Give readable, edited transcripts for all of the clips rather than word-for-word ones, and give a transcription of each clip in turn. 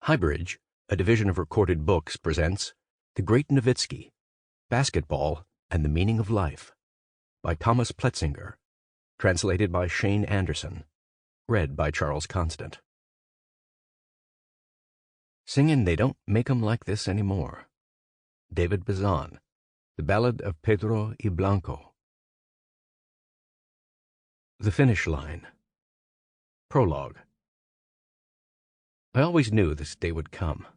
HighBridge, a division of Recorded Books, presents The Great Nowitzki, Basketball and the Meaning of Life by Thomas Pletzinger, translated by Shane Anderson, read by Charles Constant. Singin' They Don't Make 'Em Like This Anymore. David Bazan, The Ballad of Pedro y Blanco. The Finish Line. Prologue. I always knew this day would come.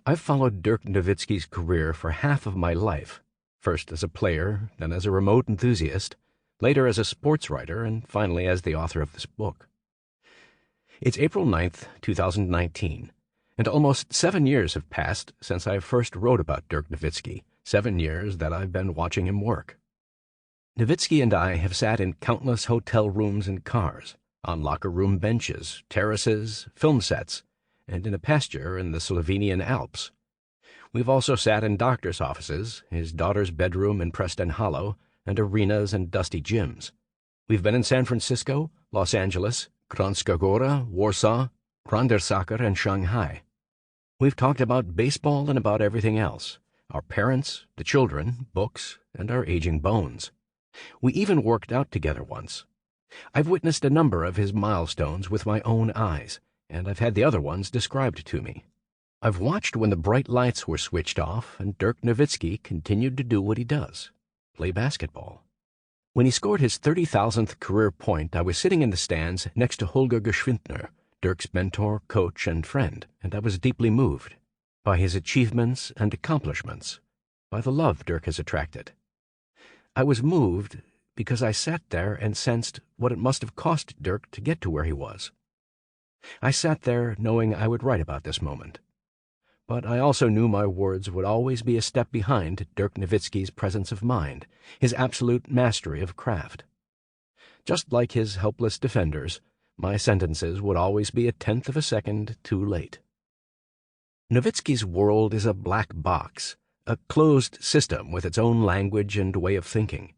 I've followed Dirk Nowitzki's career for half of my life, first as a player, then as a remote enthusiast, later as a sportswriter, and finally as the author of this book. It's April 9th, 2019, and almost 7 years have passed since I first wrote about Dirk Nowitzki, 7 years that I've been watching him work. Nowitzki and I have sat in countless hotel rooms and cars, on locker room benches, terraces, film sets, and in a pasture in the Slovenian Alps. We've also sat in doctors' offices, his daughter's bedroom in Preston Hollow, and arenas and dusty gyms. We've been in San Francisco, Los Angeles, Kranjska Gora, Warsaw, Randersacker, and Shanghai. We've talked about baseball and about everything else, our parents, the children, books, and our aging bones. We even worked out together once. I've witnessed a number of his milestones with my own eyes, and I've had the other ones described to me. I've watched when the bright lights were switched off and Dirk Nowitzki continued to do what he does, play basketball. When he scored his 30,000th career point, I was sitting in the stands next to Holger Geschwindner, Dirk's mentor, coach, and friend, and I was deeply moved by his achievements and accomplishments, by the love Dirk has attracted. I was moved because I sat there and sensed what it must have cost Dirk to get to where he was. I sat there knowing I would write about this moment. But I also knew my words would always be a step behind Dirk Nowitzki's presence of mind, his absolute mastery of craft. Just like his helpless defenders, my sentences would always be a tenth of a second too late. Nowitzki's world is a black box, a closed system with its own language and way of thinking.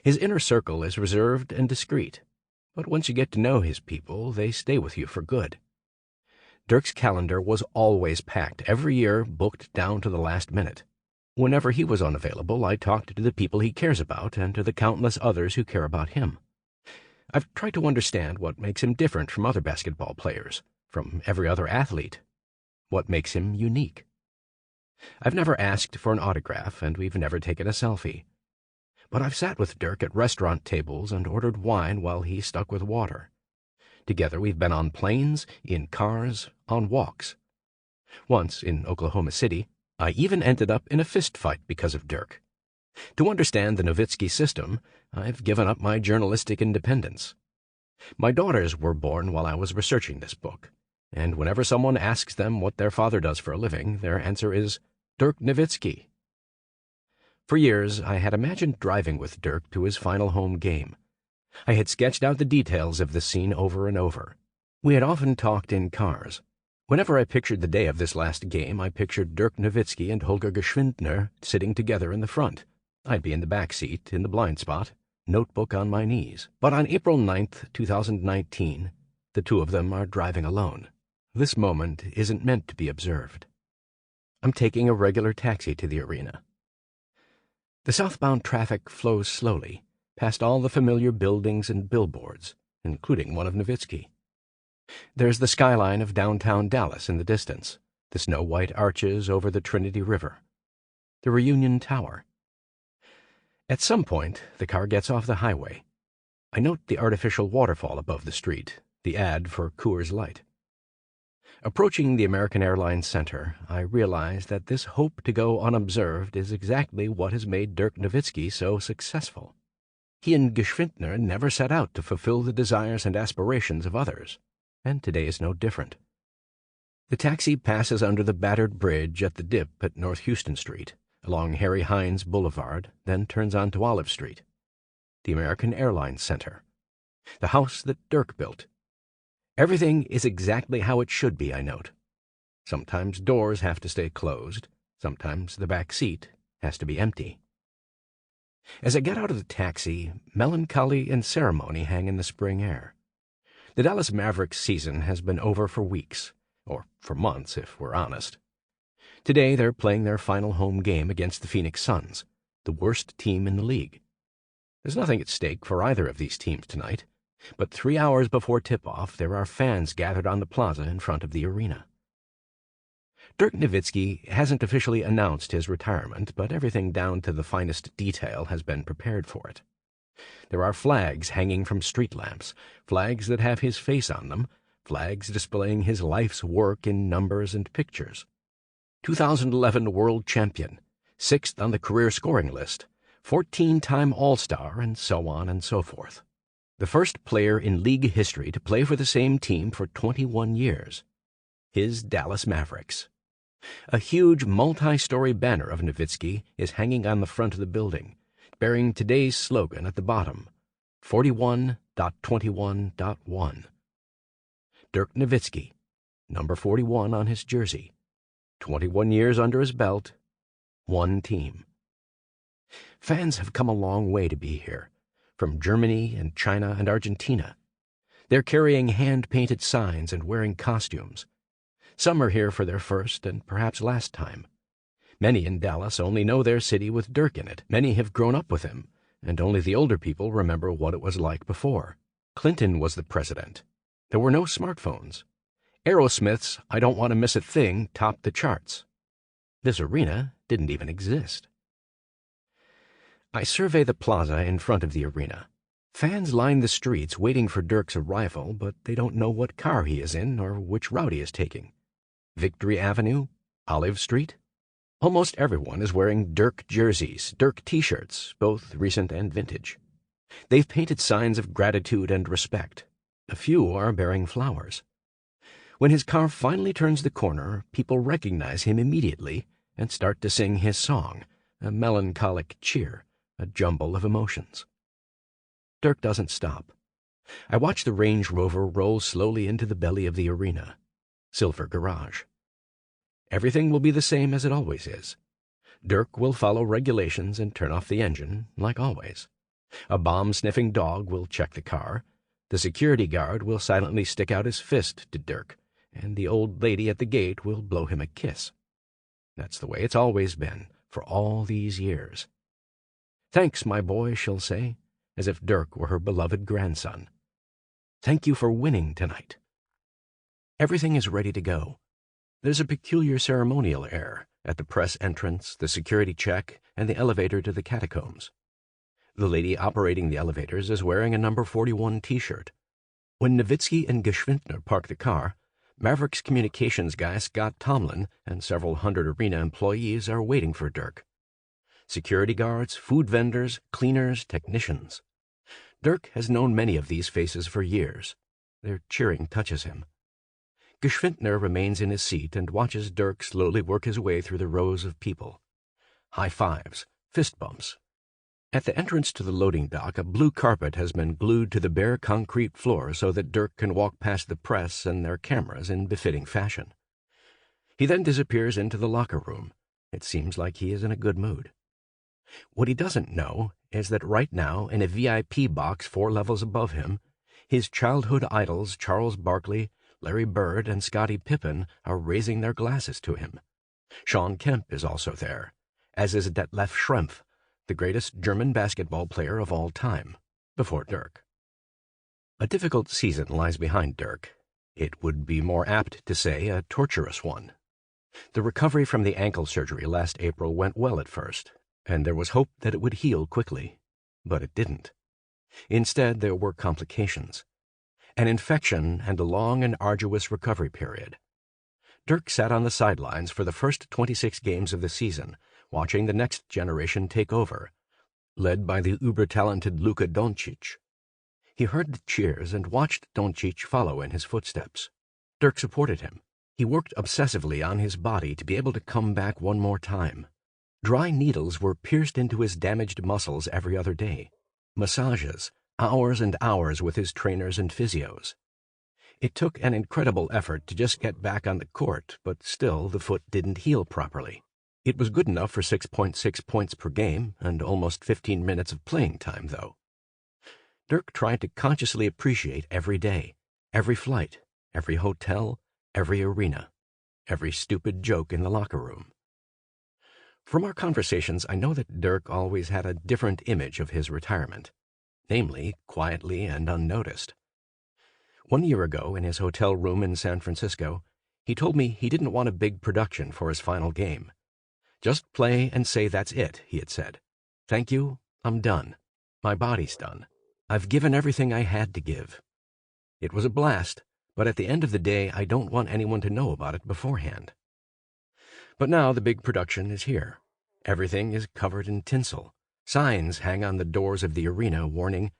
His inner circle is reserved and discreet, but once you get to know his people, they stay with you for good. Dirk's calendar was always packed, every year booked down to the last minute. Whenever he was unavailable, I talked to the people he cares about and to the countless others who care about him. I've tried to understand what makes him different from other basketball players, from every other athlete. What makes him unique? I've never asked for an autograph, and we've never taken a selfie. But I've sat with Dirk at restaurant tables and ordered wine while he stuck with water. Together we've been on planes, in cars, on walks. Once, in Oklahoma City, I even ended up in a fist fight because of Dirk. To understand the Nowitzki system, I've given up my journalistic independence. My daughters were born while I was researching this book, and whenever someone asks them what their father does for a living, their answer is Dirk Nowitzki. For years, I had imagined driving with Dirk to his final home game. I had sketched out the details of the scene over and over. We had often talked in cars. Whenever I pictured the day of this last game, I pictured Dirk Nowitzki and Holger Geschwindner sitting together in the front. I'd be in the back seat, in the blind spot, notebook on my knees. But on April 9th, 2019, the two of them are driving alone. This moment isn't meant to be observed. I'm taking a regular taxi to the arena. The southbound traffic flows slowly, past all the familiar buildings and billboards, including one of Nowitzki. There's the skyline of downtown Dallas in the distance, the snow-white arches over the Trinity River, the Reunion Tower. At some point, the car gets off the highway. I note the artificial waterfall above the street, the ad for Coors Light. Approaching the American Airlines Center, I realize that this hope to go unobserved is exactly what has made Dirk Nowitzki so successful. He and Geschwindner never set out to fulfill the desires and aspirations of others, and today is no different. The taxi passes under the battered bridge at the dip at North Houston Street, along Harry Hines Boulevard, then turns onto Olive Street. The American Airlines Center. The house that Dirk built. Everything is exactly how it should be, I note. Sometimes doors have to stay closed. Sometimes the back seat has to be empty. As I get out of the taxi, melancholy and ceremony hang in the spring air. The Dallas Mavericks season has been over for weeks, or for months if we're honest. Today they're playing their final home game against the Phoenix Suns, the worst team in the league. There's nothing at stake for either of these teams tonight, but 3 hours before tip-off there are fans gathered on the plaza in front of the arena. Dirk Nowitzki hasn't officially announced his retirement, but everything down to the finest detail has been prepared for it. There are flags hanging from street lamps, flags that have his face on them, flags displaying his life's work in numbers and pictures. 2011 World Champion, 6th on the career scoring list, 14-time All-Star, and so on and so forth. The first player in league history to play for the same team for 21 years. His Dallas Mavericks. A huge multi-story banner of Nowitzki is hanging on the front of the building, bearing today's slogan at the bottom, 41.21.1. Dirk Nowitzki, number 41 on his jersey, 21 years under his belt, one team. Fans have come a long way to be here, from Germany and China and Argentina. They're carrying hand-painted signs and wearing costumes. Some are here for their first and perhaps last time. Many in Dallas only know their city with Dirk in it. Many have grown up with him, and only the older people remember what it was like before. Clinton was the president. There were no smartphones. Aerosmith's I Don't Want to Miss a Thing topped the charts. This arena didn't even exist. I survey the plaza in front of the arena. Fans line the streets waiting for Dirk's arrival, but they don't know what car he is in or which route he is taking. Victory Avenue? Olive Street? Almost everyone is wearing Dirk jerseys, Dirk t-shirts, both recent and vintage. They've painted signs of gratitude and respect. A few are bearing flowers. When his car finally turns the corner, people recognize him immediately and start to sing his song, a melancholic cheer, a jumble of emotions. Dirk doesn't stop. I watch the Range Rover roll slowly into the belly of the arena. Silver garage. Everything will be the same as it always is. Dirk will follow regulations and turn off the engine, like always. A bomb-sniffing dog will check the car. The security guard will silently stick out his fist to Dirk, and the old lady at the gate will blow him a kiss. That's the way it's always been, for all these years. "Thanks, my boy," she'll say, as if Dirk were her beloved grandson. "Thank you for winning tonight." Everything is ready to go. There's a peculiar ceremonial air at the press entrance, the security check, and the elevator to the catacombs. The lady operating the elevators is wearing a number 41 t-shirt. When Nowitzki and Geschwindner park the car, Mavericks communications guy Scott Tomlin and several hundred arena employees are waiting for Dirk. Security guards, food vendors, cleaners, technicians. Dirk has known many of these faces for years. Their cheering touches him. Geschwindner remains in his seat and watches Dirk slowly work his way through the rows of people. High fives, fist bumps. At the entrance to the loading dock, a blue carpet has been glued to the bare concrete floor so that Dirk can walk past the press and their cameras in befitting fashion. He then disappears into the locker room. It seems like he is in a good mood. What he doesn't know is that right now, in a VIP box 4 levels above him, his childhood idols Charles Barkley, Larry Bird, and Scottie Pippen are raising their glasses to him. Sean Kemp is also there, as is Detlef Schrempf, the greatest German basketball player of all time, before Dirk. A difficult season lies behind Dirk. It would be more apt to say a torturous one. The recovery from the ankle surgery last April went well at first, and there was hope that it would heal quickly. But it didn't. Instead, there were complications. An infection and a long and arduous recovery period. Dirk sat on the sidelines for the first 26 games of the season, watching the next generation take over, led by the uber-talented Luka Doncic. He heard the cheers and watched Doncic follow in his footsteps. Dirk supported him. He worked obsessively on his body to be able to come back one more time. Dry needles were pierced into his damaged muscles every other day. Massages, hours and hours with his trainers and physios. It took an incredible effort to just get back on the court, but still the foot didn't heal properly. It was good enough for 6.6 points per game and almost 15 minutes of playing time, though. Dirk tried to consciously appreciate every day, every flight, every hotel, every arena, every stupid joke in the locker room. From our conversations, I know that Dirk always had a different image of his retirement, namely, quietly and unnoticed. 1 year ago, in his hotel room in San Francisco, he told me he didn't want a big production for his final game. Just play and say that's it, he had said. Thank you, I'm done. My body's done. I've given everything I had to give. It was a blast, but at the end of the day, I don't want anyone to know about it beforehand. But now the big production is here. Everything is covered in tinsel. Signs hang on the doors of the arena warning,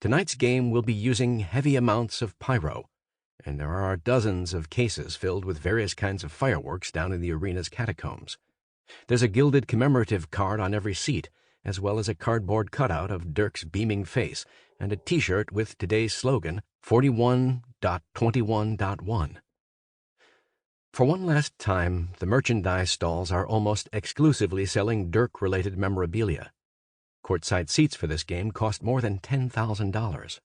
tonight's game will be using heavy amounts of pyro, and there are dozens of cases filled with various kinds of fireworks down in the arena's catacombs. There's a gilded commemorative card on every seat, as well as a cardboard cutout of Dirk's beaming face and a T-shirt with today's slogan, 41.21.1. For one last time, the merchandise stalls are almost exclusively selling Dirk-related memorabilia. Courtside seats for this game cost more than $10,000.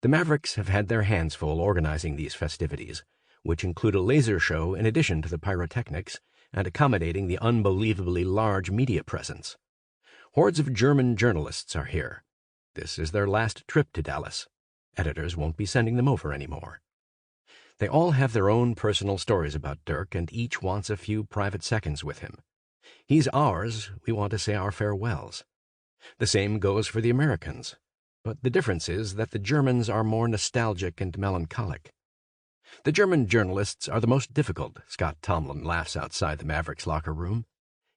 The Mavericks have had their hands full organizing these festivities, which include a laser show in addition to the pyrotechnics and accommodating the unbelievably large media presence. Hordes of German journalists are here. This is their last trip to Dallas. Editors won't be sending them over anymore. They all have their own personal stories about Dirk, and each wants a few private seconds with him. He's ours, we want to say our farewells. The same goes for the Americans, but the difference is that the Germans are more nostalgic and melancholic. The German journalists are the most difficult, Scott Tomlin laughs outside the Mavericks locker room.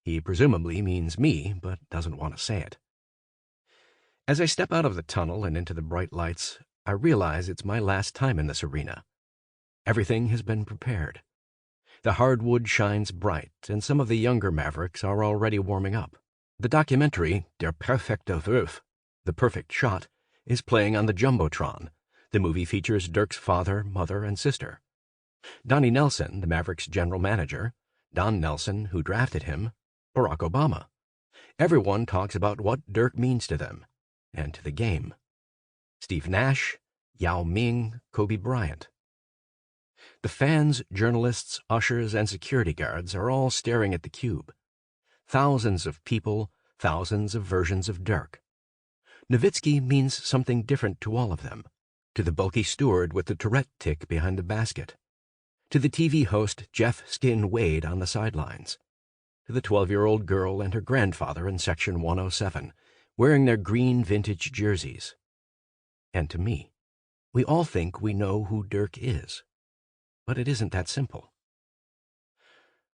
He presumably means me, but doesn't want to say it. As I step out of the tunnel and into the bright lights, I realize it's my last time in this arena. Everything has been prepared. The hardwood shines bright, and some of the younger Mavericks are already warming up. The documentary, Der perfekte Wurf, The Perfect Shot, is playing on the Jumbotron. The movie features Dirk's father, mother, and sister. Donnie Nelson, the Mavericks' general manager, Don Nelson, who drafted him, Barack Obama. Everyone talks about what Dirk means to them, and to the game. Steve Nash, Yao Ming, Kobe Bryant. The fans, journalists, ushers, and security guards are all staring at the cube. Thousands of people, thousands of versions of Dirk. Nowitzki means something different to all of them. To the bulky steward with the Tourette tic behind the basket. To the TV host Jeff Skin Wade on the sidelines. To the 12-year-old girl and her grandfather in Section 107, wearing their green vintage jerseys. And to me. We all think we know who Dirk is. But it isn't that simple.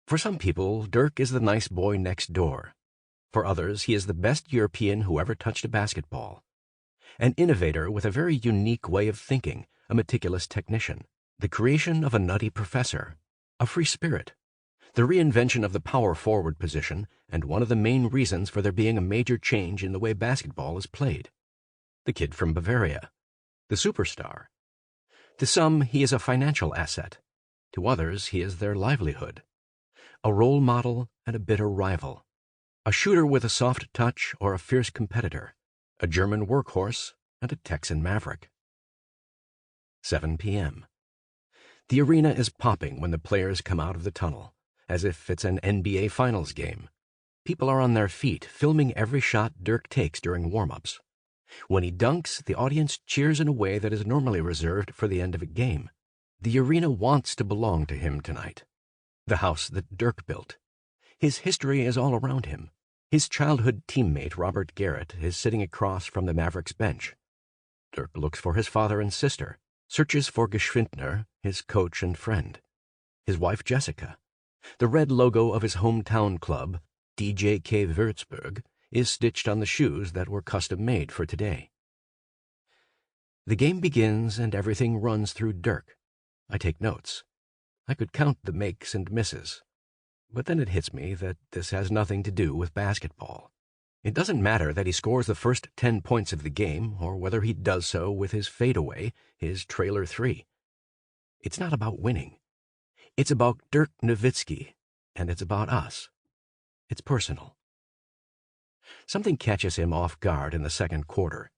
For some people, Dirk is the nice boy next door. For others, he is the best European who ever touched a basketball. An innovator with a very unique way of thinking, a meticulous technician, the creation of a nutty professor, a free spirit, the reinvention of the power forward position, and one of the main reasons for there being a major change in the way basketball is played. The kid from Bavaria, the superstar. To some, he is a financial asset. To others, he is their livelihood. A role model and a bitter rival. A shooter with a soft touch or a fierce competitor. A German workhorse and a Texan maverick. 7 p.m. The arena is popping when the players come out of the tunnel, as if it's an NBA Finals game. People are on their feet, filming every shot Dirk takes during warm-ups. When he dunks, the audience cheers in a way that is normally reserved for the end of a game. The arena wants to belong to him tonight. The house that Dirk built. His history is all around him. His childhood teammate, Robert Garrett, is sitting across from the Mavericks bench. Dirk looks for his father and sister, searches for Geschwindner, his coach and friend. His wife, Jessica. The red logo of his hometown club, DJK Würzburg, is stitched on the shoes that were custom-made for today. The game begins and everything runs through Dirk. I take notes. I could count the makes and misses. But then it hits me that this has nothing to do with basketball. It doesn't matter that he scores the first 10 points of the game, or whether he does so with his fadeaway, his trailer 3. It's not about winning. It's about Dirk Nowitzki, and it's about us. It's personal. Something catches him off guard in the second quarter.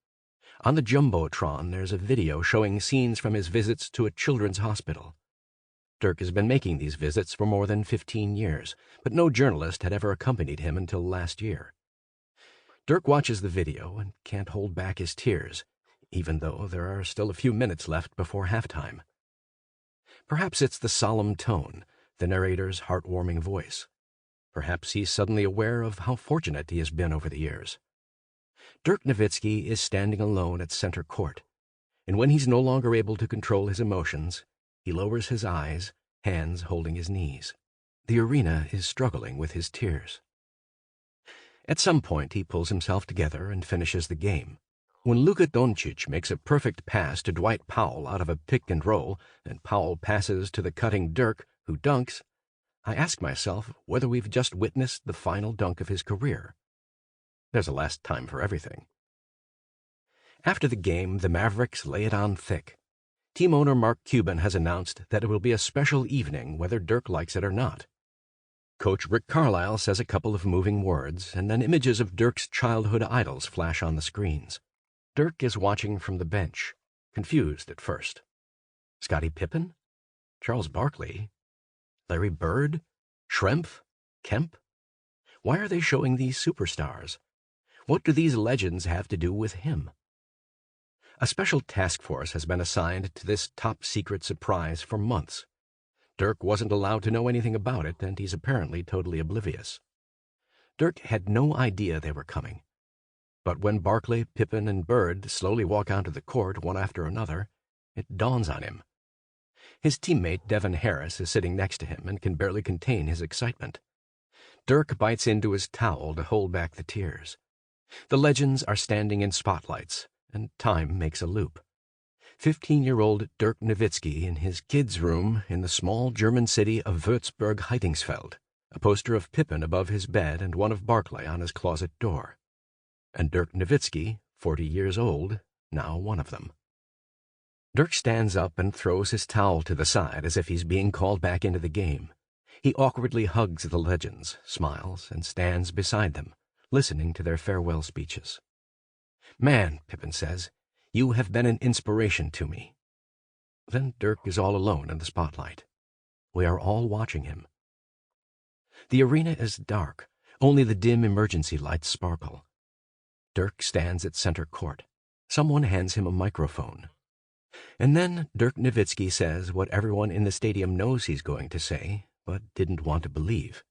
On the Jumbotron, there's a video showing scenes from his visits to a children's hospital. Dirk has been making these visits for more than 15 years, but no journalist had ever accompanied him until last year. Dirk watches the video and can't hold back his tears, even though there are still a few minutes left before halftime. Perhaps it's the solemn tone, the narrator's heartwarming voice. Perhaps he's suddenly aware of how fortunate he has been over the years. Dirk Nowitzki is standing alone at center court, and when he's no longer able to control his emotions, he lowers his eyes, hands holding his knees. The arena is struggling with his tears. At some point, he pulls himself together and finishes the game. When Luka Doncic makes a perfect pass to Dwight Powell out of a pick and roll, and Powell passes to the cutting Dirk, who dunks, I ask myself whether we've just witnessed the final dunk of his career. There's a last time for everything. After the game, the Mavericks lay it on thick. Team owner Mark Cuban has announced that it will be a special evening whether Dirk likes it or not. Coach Rick Carlisle says a couple of moving words, and then images of Dirk's childhood idols flash on the screens. Dirk is watching from the bench, confused at first. Scottie Pippen? Charles Barkley? Larry Bird? Schrempf? Kemp? Why are they showing these superstars? What do these legends have to do with him? A special task force has been assigned to this top-secret surprise for months. Dirk wasn't allowed to know anything about it, and he's apparently totally oblivious. Dirk had no idea they were coming. But when Barkley, Pippen, and Bird slowly walk onto the court one after another, it dawns on him. His teammate Devin Harris is sitting next to him and can barely contain his excitement. Dirk bites into his towel to hold back the tears. The legends are standing in spotlights, and time makes a loop. 15-year-old Dirk Nowitzki in his kids' room in the small German city of Würzburg-Heidingsfeld, a poster of Pippen above his bed and one of Barkley on his closet door. And Dirk Nowitzki, 40 years old, now one of them. Dirk stands up and throws his towel to the side as if he's being called back into the game. He awkwardly hugs the legends, smiles, and stands beside them, listening to their farewell speeches. "Man," Pippen says, "you have been an inspiration to me." Then Dirk is all alone in the spotlight. We are all watching him. The arena is dark. Only the dim emergency lights sparkle. Dirk stands at center court. Someone hands him a microphone. And then Dirk Nowitzki says what everyone in the stadium knows he's going to say, but didn't want to believe.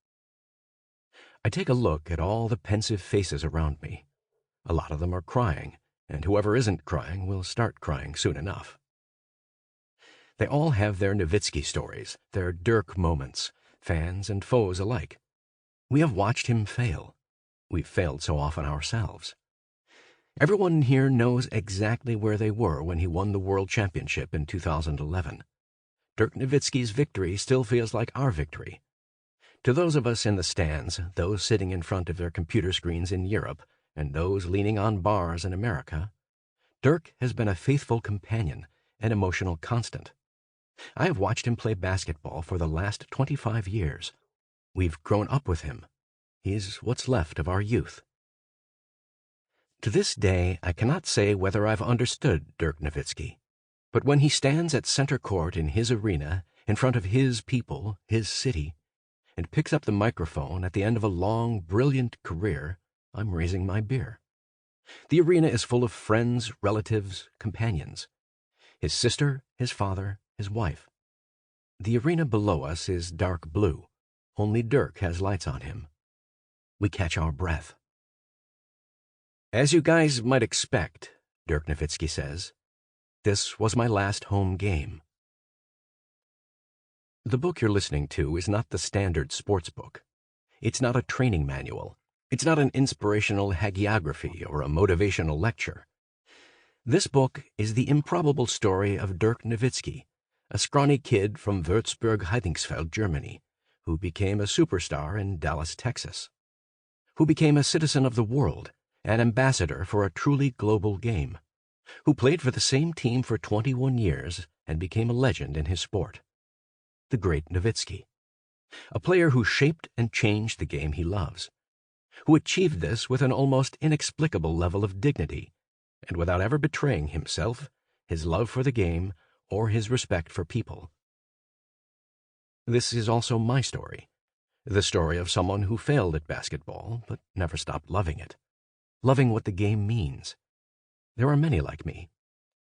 I take a look at all the pensive faces around me. A lot of them are crying, and whoever isn't crying will start crying soon enough. They all have their Nowitzki stories, their Dirk moments, fans and foes alike. We have watched him fail. We've failed so often ourselves. Everyone here knows exactly where they were when he won the World Championship in 2011. Dirk Nowitzki's victory still feels like our victory. To those of us in the stands, those sitting in front of their computer screens in Europe, and those leaning on bars in America, Dirk has been a faithful companion, an emotional constant. I have watched him play basketball for the last 25 years. We've grown up with him. He's what's left of our youth. To this day, I cannot say whether I've understood Dirk Nowitzki, but when he stands at center court in his arena, in front of his people, his city, and picks up the microphone at the end of a long, brilliant career, I'm raising my beer. The arena is full of friends, relatives, companions. His sister, his father, his wife. The arena below us is dark blue. Only Dirk has lights on him. We catch our breath. "As you guys might expect," Dirk Nowitzki says, "this was my last home game." The book you're listening to is not the standard sports book. It's not a training manual. It's not an inspirational hagiography or a motivational lecture. This book is the improbable story of Dirk Nowitzki, a scrawny kid from Würzburg-Heidingsfeld, Germany, who became a superstar in Dallas, Texas, who became a citizen of the world, an ambassador for a truly global game, who played for the same team for 21 years and became a legend in his sport. The great Nowitzki, a player who shaped and changed the game he loves, who achieved this with an almost inexplicable level of dignity and without ever betraying himself, his love for the game, or his respect for people. This is also my story, the story of someone who failed at basketball but never stopped loving it, loving what the game means. There are many like me.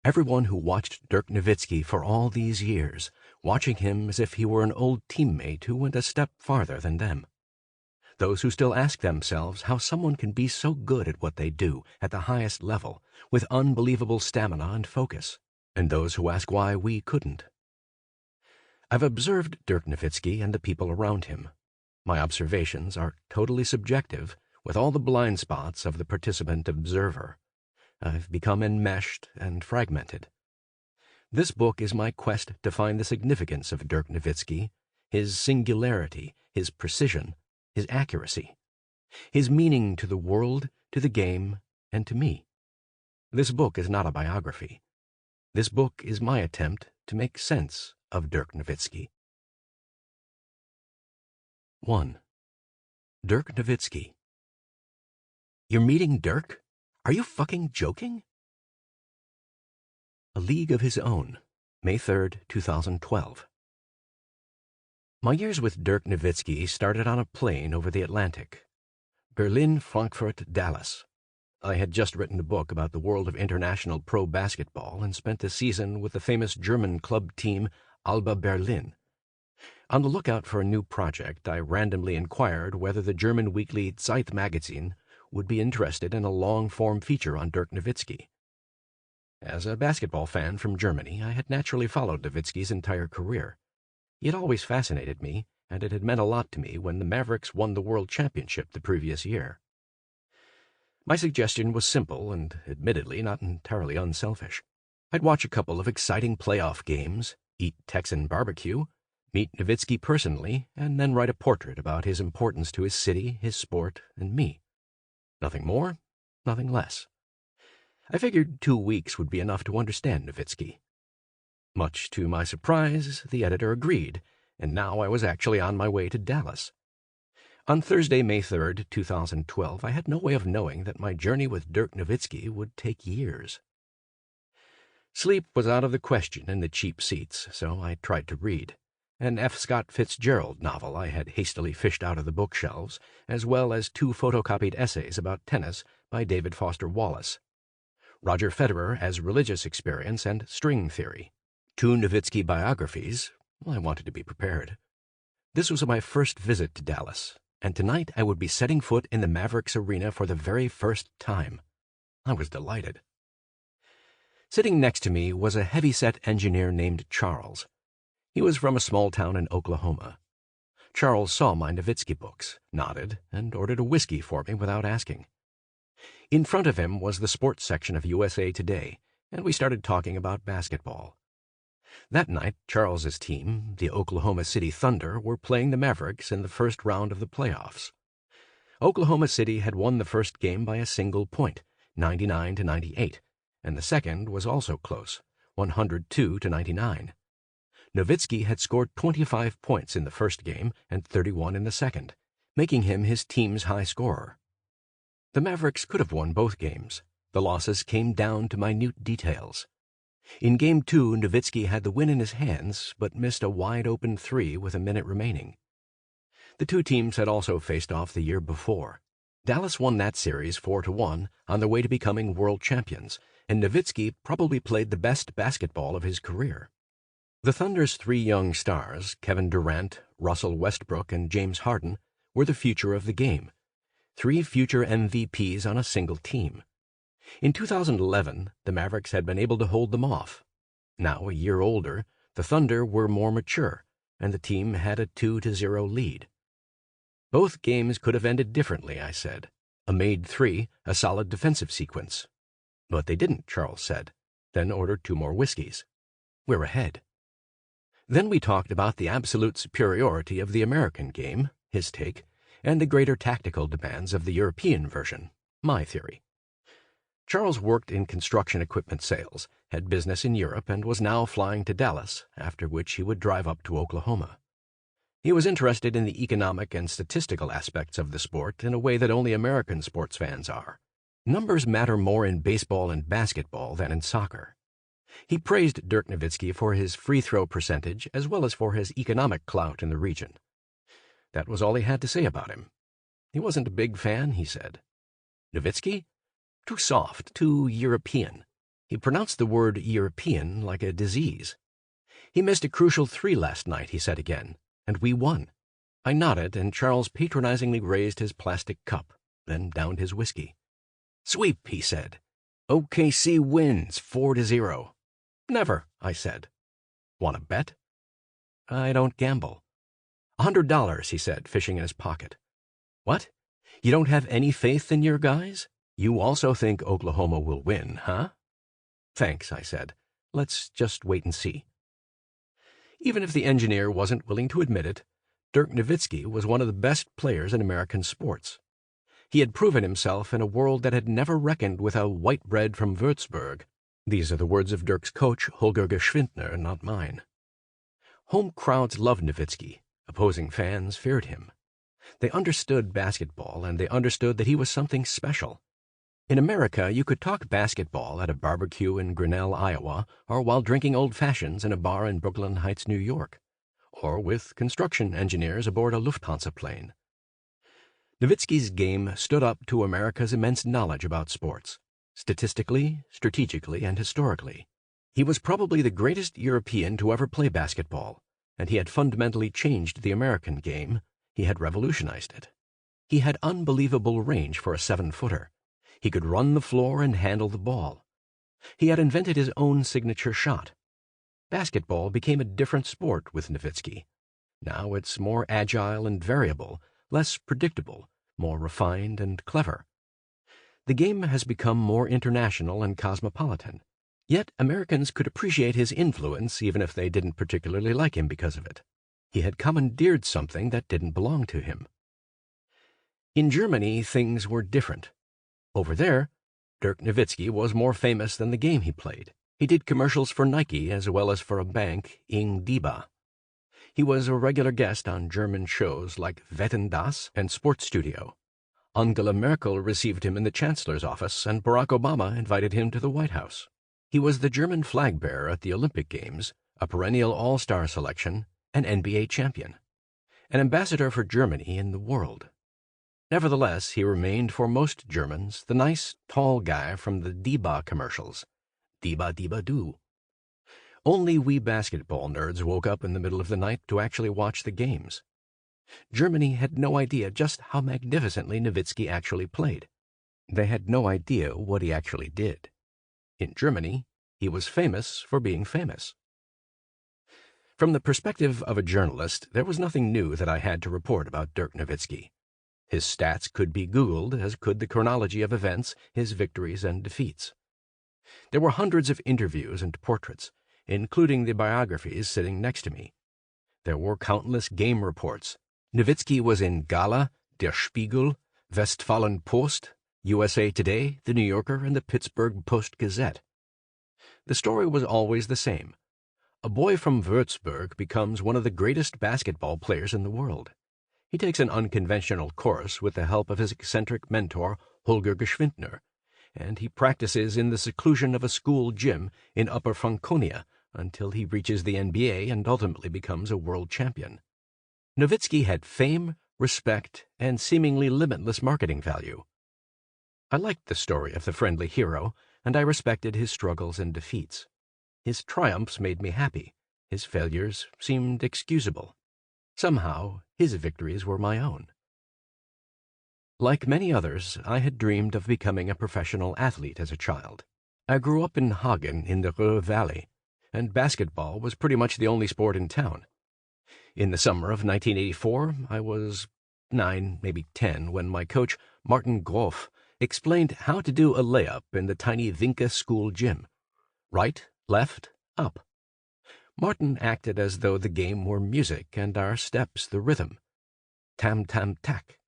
Everyone who watched Dirk Nowitzki for all these years, watching him as if he were an old teammate who went a step farther than them. Those who still ask themselves how someone can be so good at what they do at the highest level, with unbelievable stamina and focus, and those who ask why we couldn't. I've observed Dirk Nowitzki and the people around him. My observations are totally subjective, with all the blind spots of the participant observer. I've become enmeshed and fragmented. This book is my quest to find the significance of Dirk Nowitzki, his singularity, his precision, his accuracy, his meaning to the world, to the game, and to me. This book is not a biography. This book is my attempt to make sense of Dirk Nowitzki. 1. Dirk Nowitzki. You're meeting Dirk? Are you fucking joking? A League of His Own, May 3rd, 2012. My years with Dirk Nowitzki started on a plane over the Atlantic. Berlin, Frankfurt, Dallas. I had just written a book about the world of international pro basketball and spent the season with the famous German club team Alba Berlin. On the lookout for a new project, I randomly inquired whether the German weekly Zeit magazine would be interested in a long-form feature on Dirk Nowitzki. As a basketball fan from Germany, I had naturally followed Nowitzki's entire career. He had always fascinated me, and it had meant a lot to me when the Mavericks won the World Championship the previous year. My suggestion was simple and, admittedly, not entirely unselfish. I'd watch a couple of exciting playoff games, eat Texan barbecue, meet Nowitzki personally, and then write a portrait about his importance to his city, his sport, and me. Nothing more, nothing less. I figured 2 weeks would be enough to understand Nowitzki. Much to my surprise, the editor agreed, and now I was actually on my way to Dallas. On Thursday, May 3rd, 2012, I had no way of knowing that my journey with Dirk Nowitzki would take years. Sleep was out of the question in the cheap seats, so I tried to read. An F. Scott Fitzgerald novel I had hastily fished out of the bookshelves, as well as 2 photocopied essays about tennis by David Foster Wallace. Roger Federer as Religious Experience and String Theory. 2 Nowitzki biographies. I wanted to be prepared. This was my first visit to Dallas, and tonight I would be setting foot in the Mavericks arena for the very first time. I was delighted. Sitting next to me was a heavy-set engineer named Charles. He was from a small town in Oklahoma. Charles saw my Nowitzki books, nodded, and ordered a whiskey for me without asking. In front of him was the sports section of USA Today, and we started talking about basketball. That night, Charles's team, the Oklahoma City Thunder, were playing the Mavericks in the first round of the playoffs. Oklahoma City had won the first game by a single point, 99-98, and the second was also close, 102-99. Nowitzki had scored 25 points in the first game and 31 in the second, making him his team's high scorer. The Mavericks could have won both games. The losses came down to minute details. In Game 2, Nowitzki had the win in his hands, but missed a wide-open 3 with a minute remaining. The 2 teams had also faced off the year before. Dallas won that series 4-1 on their way to becoming world champions, and Nowitzki probably played the best basketball of his career. The Thunder's 3 young stars, Kevin Durant, Russell Westbrook, and James Harden, were the future of the game. 3 future MVPs on a single team. In 2011, the Mavericks had been able to hold them off. Now, a year older, the Thunder were more mature, and the team had a 2-0 lead. Both games could have ended differently, I said. A made 3, a solid defensive sequence. But they didn't, Charles said, then ordered 2 more whiskeys. We're ahead. Then we talked about the absolute superiority of the American game, his take, and the greater tactical demands of the European version, my theory. Charles worked in construction equipment sales, had business in Europe, and was now flying to Dallas, after which he would drive up to Oklahoma. He was interested in the economic and statistical aspects of the sport in a way that only American sports fans are. Numbers matter more in baseball and basketball than in soccer. He praised Dirk Nowitzki for his free throw percentage as well as for his economic clout in the region. That was all he had to say about him. He wasn't a big fan, he said. Nowitzki? Too soft, too European. He pronounced the word European like a disease. He missed a crucial 3 last night, he said again, and we won. I nodded, and Charles patronizingly raised his plastic cup, then downed his whiskey. Sweep, he said. OKC wins 4-0. Never, I said. Want to bet? I don't gamble. $100, he said, fishing in his pocket. What? You don't have any faith in your guys? You also think Oklahoma will win, huh? Thanks, I said. Let's just wait and see. Even if the engineer wasn't willing to admit it, Dirk Nowitzki was one of the best players in American sports. He had proven himself in a world that had never reckoned with a white bread from Würzburg. These are the words of Dirk's coach, Holger Geschwindner, not mine. Home crowds loved Nowitzki. Opposing fans feared him. They understood basketball, and they understood that he was something special. In America, you could talk basketball at a barbecue in Grinnell, Iowa, or while drinking old fashions in a bar in Brooklyn Heights, New York, or with construction engineers aboard a Lufthansa plane. Nowitzki's game stood up to America's immense knowledge about sports, statistically, strategically, and historically. He was probably the greatest European to ever play basketball, and he had fundamentally changed the American game. He had revolutionized it. He had unbelievable range for a 7-footer. He could run the floor and handle the ball. He had invented his own signature shot. Basketball became a different sport with Nowitzki. Now it's more agile and variable, less predictable, more refined and clever. The game has become more international and cosmopolitan. Yet Americans could appreciate his influence even if they didn't particularly like him because of it. He had commandeered something that didn't belong to him. In Germany, things were different. Over there, Dirk Nowitzki was more famous than the game he played. He did commercials for Nike as well as for a bank, Ing Diba. He was a regular guest on German shows like Wetten das and Sports Studio. Angela Merkel received him in the Chancellor's office, and Barack Obama invited him to the White House. He was the German flag bearer at the Olympic Games, a perennial all-star selection, an NBA champion, an ambassador for Germany in the world. Nevertheless, he remained for most Germans the nice, tall guy from the Diba commercials. Diba Diba Do. Only we basketball nerds woke up in the middle of the night to actually watch the games. Germany had no idea just how magnificently Nowitzki actually played. They had no idea what he actually did. In Germany, he was famous for being famous. From the perspective of a journalist, there was nothing new that I had to report about Dirk Nowitzki. His stats could be Googled, as could the chronology of events, his victories and defeats. There were hundreds of interviews and portraits, including the biographies sitting next to me. There were countless game reports. Nowitzki was in Gala, Der Spiegel, Westfalen Post, USA Today, The New Yorker, and the Pittsburgh Post-Gazette. The story was always the same. A boy from Würzburg becomes one of the greatest basketball players in the world. He takes an unconventional course with the help of his eccentric mentor, Holger Geschwindner, and he practices in the seclusion of a school gym in Upper Franconia until he reaches the NBA and ultimately becomes a world champion. Nowitzki had fame, respect, and seemingly limitless marketing value. I liked the story of the friendly hero, and I respected his struggles and defeats. His triumphs made me happy. His failures seemed excusable. Somehow, his victories were my own. Like many others, I had dreamed of becoming a professional athlete as a child. I grew up in Hagen in the Ruhr Valley, and basketball was pretty much the only sport in town. In the summer of 1984, I was 9, maybe 10, when my coach, Martin Groff, explained how to do a layup in the tiny Vinke school gym. Right, left, up. Martin acted as though the game were music and our steps the rhythm. Tam-tam-tack.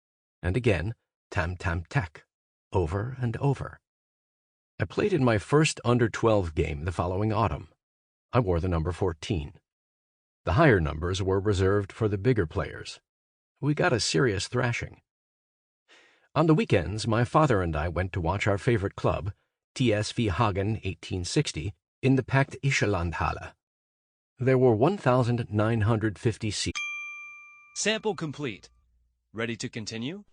And again, tam-tam-tack. Over and over. I played in my first under-12 game the following autumn. I wore the number 14. The higher numbers were reserved for the bigger players. We got a serious thrashing. On the weekends, my father and I went to watch our favorite club, TSV Hagen 1860, in the packed Ischelandhalle. There were 1,950 seats. Sample complete. Ready to continue?